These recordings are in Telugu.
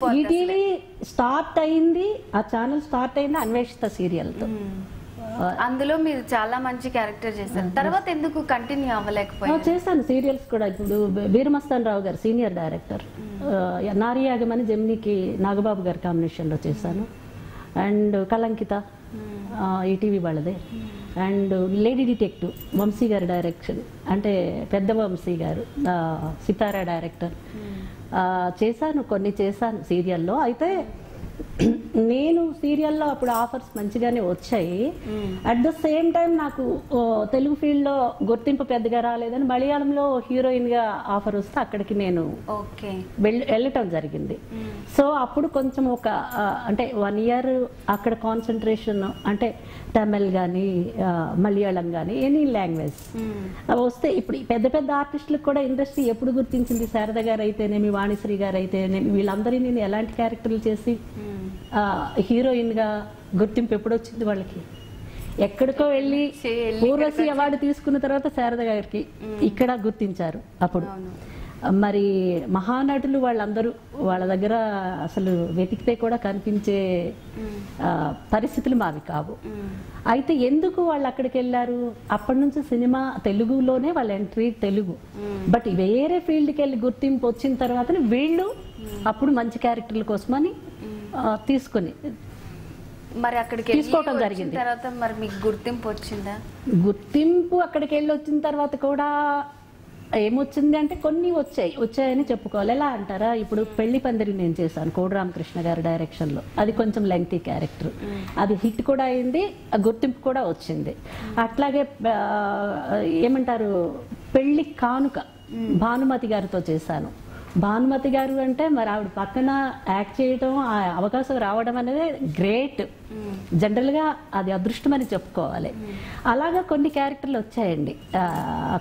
ఈటీవీ స్టార్ట్ అయింది, ఆ ఛానల్ స్టార్ట్ అయింది అన్వేషిత సీరియల్తో. అందులో మీరు చాలా మంచి క్యారెక్టర్ చేశారు. తర్వాత ఎందుకు కంటిన్యూ అవ్వలేకపోయారు? చేశాను సీరియల్స్ కూడా. ఇప్పుడు వీరమస్తాన్ రావు గారు సీనియర్ డైరెక్టర్, నారియాగమని జెమినికి నాగబాబు గారి కాంబినేషన్లో చేశాను. అండ్ కలంకిత ఈటీవీ వాళ్ళదే. అండ్ లేడీ డిటెక్టివ్ వంశీ గారి డైరెక్షన్, అంటే పెద్ద వంశీ గారు సితారా డైరెక్టర్. చేశాను, కొన్ని చేశాను సీరియల్లో. అయితే నేను సీరియల్లో అప్పుడు ఆఫర్స్ మంచిగానే వచ్చాయి. అట్ ద సేమ్ టైం నాకు తెలుగు ఫీల్డ్లో గుర్తింపు పెద్దగా రాలేదని మలయాళంలో హీరోయిన్గా ఆఫర్ వస్తే అక్కడికి నేను వెళ్ళటం జరిగింది. సో అప్పుడు కొంచెం అంటే 1 year అక్కడ కాన్సన్ట్రేషన్, అంటే తమిళ్ కానీ మలయాళం కానీ ఎనీ లాంగ్వేజ్ వస్తే ఇప్పుడు పెద్ద పెద్ద ఆర్టిస్టులకు కూడా ఇండస్ట్రీ ఎప్పుడు గుర్తించింది. శారద గారు అయితేనేమి, వాణిశ్రీ గారు అయితేనేమి, వీళ్ళందరినీ నేను ఎలాంటి క్యారెక్టర్లు చేసి హీరోయిన్ గా గుర్తింపు ఎప్పుడు వచ్చింది వాళ్ళకి? ఎక్కడికో వెళ్ళి ఊర్వశి అవార్డు తీసుకున్న తర్వాత శారద గారికి ఇక్కడ గుర్తించారు. అప్పుడు మరి మహానటులు వాళ్ళందరూ వాళ్ళ దగ్గర అసలు వెతికితే కూడా కనిపించే పరిస్థితులు మావి కావు. అయితే ఎందుకు వాళ్ళు అక్కడికి వెళ్ళారు? అప్పటి నుంచి సినిమా తెలుగులోనే వాళ్ళ ఎంట్రీ తెలుగు. బట్ వేరే ఫీల్డ్కి వెళ్ళి గుర్తింపు వచ్చిన తర్వాత వీళ్ళు అప్పుడు మంచి క్యారెక్టర్ల కోసమని తీసుకుని మరి అక్కడికి తీసుకోవటం జరిగింది. తర్వాత మరి మీకు గుర్తింపు వచ్చిందా? గుర్తింపు అక్కడికి వెళ్ళి వచ్చిన తర్వాత కూడా ఏమొచ్చింది అంటే కొన్ని వచ్చాయని చెప్పుకోవాలి. ఎలా అంటారా, ఇప్పుడు పెళ్లి పందిరి నేను చేశాను కోడి రామకృష్ణ గారి డైరెక్షన్లో. అది కొంచెం లెంగ్తీ క్యారెక్టర్, అది హిట్ కూడా అయింది, గుర్తింపు కూడా వచ్చింది. అట్లాగే ఏమంటారు, పెళ్లి కానుక భానుమతి గారితో చేశాను. భానుమతి గారు అంటే మరి ఆవిడ పక్కన యాక్ట్ చేయడం, ఆ అవకాశం రావడం అనేది గ్రేట్. జనరల్గా అది అదృష్టం అని చెప్పుకోవాలి. అలాగా కొన్ని క్యారెక్టర్లు వచ్చాయండి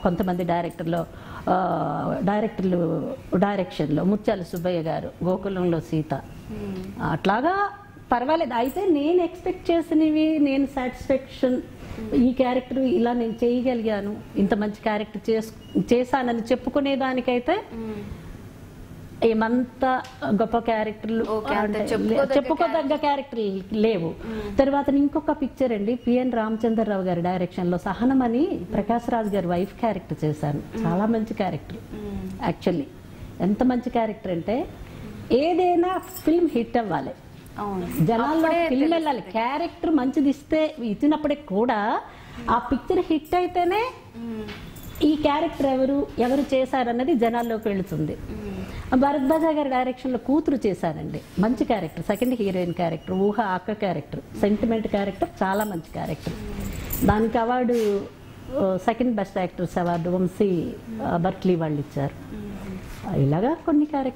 కొంతమంది డైరెక్షన్లో. ముత్యాల సుబ్బయ్య గారు గోకులంలో సీత, అట్లాగా పర్వాలేదు. అయితే నేను ఎక్స్పెక్ట్ చేసినవి, నేను సాటిస్ఫాక్షన్ ఈ క్యారెక్టర్ ఇలా నేను చేయగలిగాను, ఇంత మంచి క్యారెక్టర్ చేశానని చెప్పుకునేదానికైతే ఏమంత గొప్ప క్యారెక్టర్లు, చెప్పుకోదగ్గ క్యారెక్టర్లు లేవు. తర్వాత ఇంకొక పిక్చర్ అండి, పిఎన్ రామచంద్రరావు గారి డైరెక్షన్ లో సహనం అని ప్రకాష్ రాజ్ గారి వైఫ్ క్యారెక్టర్ చేశాను. చాలా మంచి క్యారెక్టర్. యాక్చువల్లీ ఎంత మంచి క్యారెక్టర్ అంటే, ఏదైనా ఫిల్మ్ హిట్ అవ్వాలి, జనాల్లో ఫిల్మ్ వెళ్ళాలి. క్యారెక్టర్ మంచిది ఇచ్చినప్పటికి కూడా ఆ పిక్చర్ హిట్ అయితేనే ఈ క్యారెక్టర్ ఎవరు చేశారన్నది జనాల్లోకి వెళుతుంది. భరద్వాజ గారి డైరెక్షన్లో కూతురు చేశానండి, మంచి క్యారెక్టర్, సెకండ్ హీరోయిన్ క్యారెక్టర్, ఊహ అక్క క్యారెక్టర్, సెంటిమెంట్ క్యారెక్టర్, చాలా మంచి క్యారెక్టర్. దానికి award, second best actors award Vamsi Berkeley వాళ్ళు ఇచ్చారు. ఇలాగా కొన్ని క్యారెక్టర్